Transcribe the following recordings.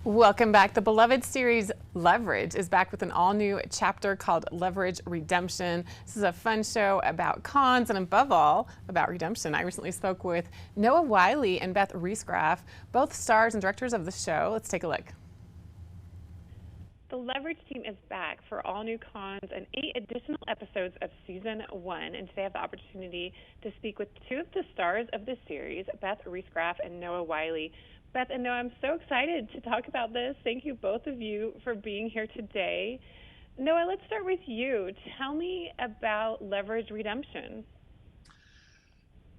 Welcome back. The beloved series Leverage is back with an all-new chapter called Leverage Redemption. This is a fun show about cons and above all about redemption. I recently spoke with Noah Wyle and Beth Riesgraf, both stars and directors of the show. Let's take a look. The Leverage team is back for all new cons and 8 additional episodes of season 1. And today I have the opportunity to speak with 2 of the stars of this series, Beth Riesgraf and Noah Wyle. Beth and Noah, I'm so excited to talk about this. Thank you, both of you, for being here today. Noah, let's start with you. Tell me about Leverage Redemption.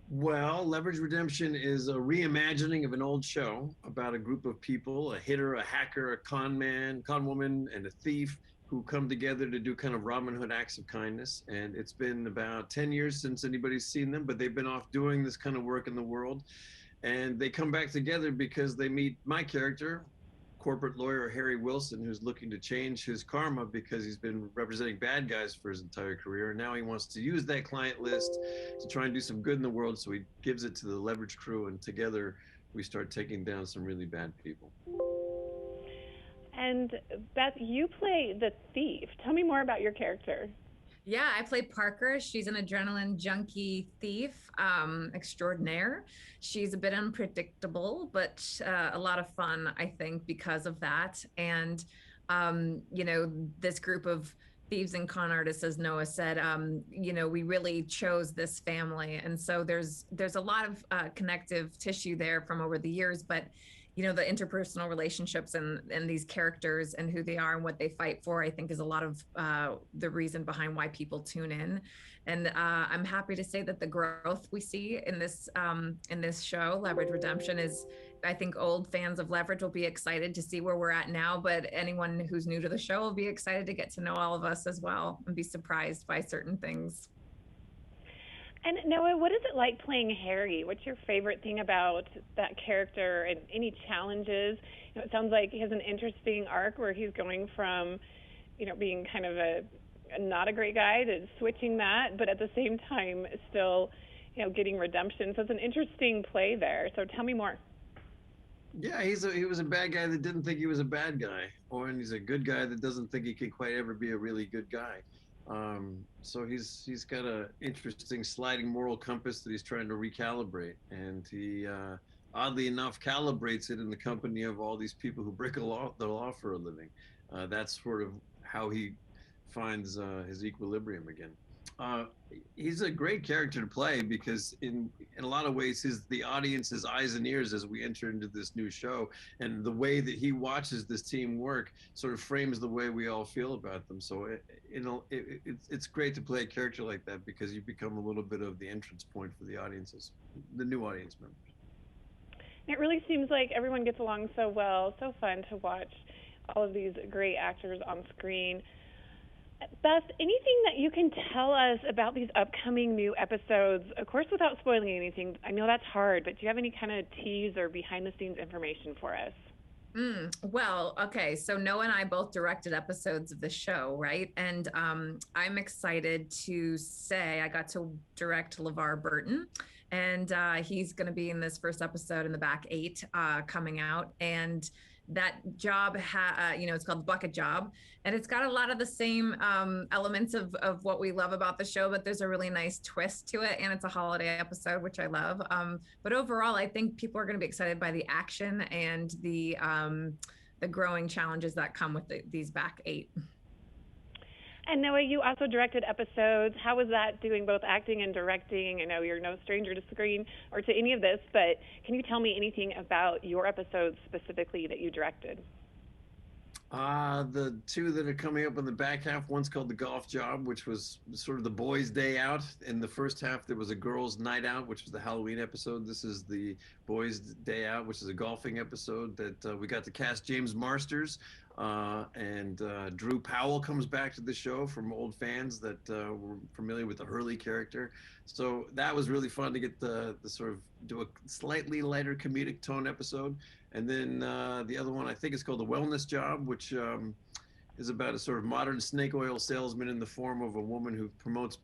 Well, Leverage Redemption is a reimagining of an old show about a group of people, a hitter, a hacker, a con man, con woman, and a thief who come together to do kind of Robin Hood acts of kindness. And it's been about 10 years since anybody's seen them, but they've been off doing this kind of work in the world. And they come back together because they meet my character, corporate lawyer Harry Wilson, who's looking to change his karma because he's been representing bad guys for his entire career. And now he wants to use that client list to try and do some good in the world. So he gives it to the Leverage crew, and together we start taking down some really bad people. And Beth, you play the thief. Tell me more about your character. Yeah, I play Parker. She's an adrenaline junkie thief extraordinaire. She's a bit unpredictable, but a lot of fun, I think, because of that. And, you know, this group of thieves and con artists, as Noah said, you know, we really chose this family. And so there's a lot of connective tissue there from over the years, but you know, the interpersonal relationships and these characters and who they are and what they fight for, I think is a lot of the reason behind why people tune in. And I'm happy to say that the growth we see in this show, Leverage Redemption, is, I think old fans of Leverage will be excited to see where we're at now, but anyone who's new to the show will be excited to get to know all of us as well and be surprised by certain things. And Noah, what is it like playing Harry? What's your favorite thing about that character, and any challenges? You know, it sounds like he has an interesting arc where he's going from, you know, being kind of a not a great guy to switching that, but at the same time still, you know, getting redemption. So it's an interesting play there. So tell me more. Yeah, he was a bad guy that didn't think he was a bad guy, and he's a good guy that doesn't think he can quite ever be a really good guy. So he's got an interesting sliding moral compass that he's trying to recalibrate, and he oddly enough calibrates it in the company of all these people who break the law for a living. That's sort of how he finds his equilibrium again. He's a great character to play because in a lot of ways the audience's eyes and ears as we enter into this new show, and the way that he watches this team work sort of frames the way we all feel about them. So it's great to play a character like that because you become a little bit of the entrance point for the audiences, the new audience members. It really seems like everyone gets along so well. So fun to watch all of these great actors on screen. Beth, anything that you can tell us about these upcoming new episodes, of course without spoiling anything? I know that's hard, but do you have any kind of tease or behind-the-scenes information for us? Well, okay, so Noah and I both directed episodes of the show, right? And I'm excited to say I got to direct LeVar Burton, and he's going to be in this first episode in the back 8 coming out. And that job, you know, it's called Bucket Job, and it's got a lot of the same elements of what we love about the show, but there's a really nice twist to it, and it's a holiday episode, which I love. But overall, I think people are going to be excited by the action and the growing challenges that come with these back 8. And Noah, you also directed episodes. How was that, doing both acting and directing? I know you're no stranger to screen or to any of this, but can you tell me anything about your episodes specifically that you directed? The 2 that are coming up in the back half, one's called The Golf Job, which was sort of the boys' day out. In the first half, there was a girls' night out, which was the Halloween episode. This is the boys' day out, which is a golfing episode that we got to cast James Marsters. And Drew Powell comes back to the show from old fans that were familiar with the Hurley character. So that was really fun to get the sort of do a slightly lighter comedic tone episode. And then the other one, I think, is called The Wellness Job, which is about a sort of modern snake oil salesman in the form of a woman who promotes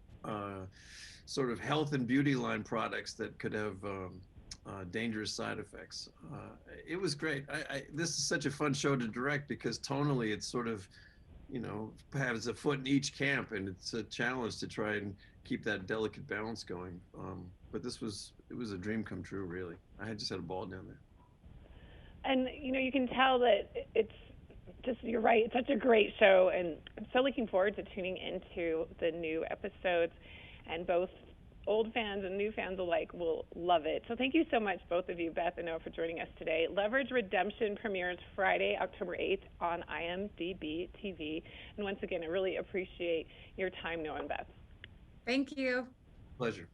sort of health and beauty line products that could have dangerous side effects. It was great. This is such a fun show to direct because tonally it's sort of, you know, has a foot in each camp, and it's a challenge to try and keep that delicate balance going. But it was a dream come true, really. I had just had a ball down there. And, you know, you can tell that it's just, you're right, it's such a great show, and I'm so looking forward to tuning into the new episodes, and both old fans and new fans alike will love it. So thank you so much, both of you, Beth and Noah, for joining us today. Leverage Redemption premieres Friday, October 8th on IMDB TV. And once again, I really appreciate your time, Noah and Beth. Thank you. Pleasure.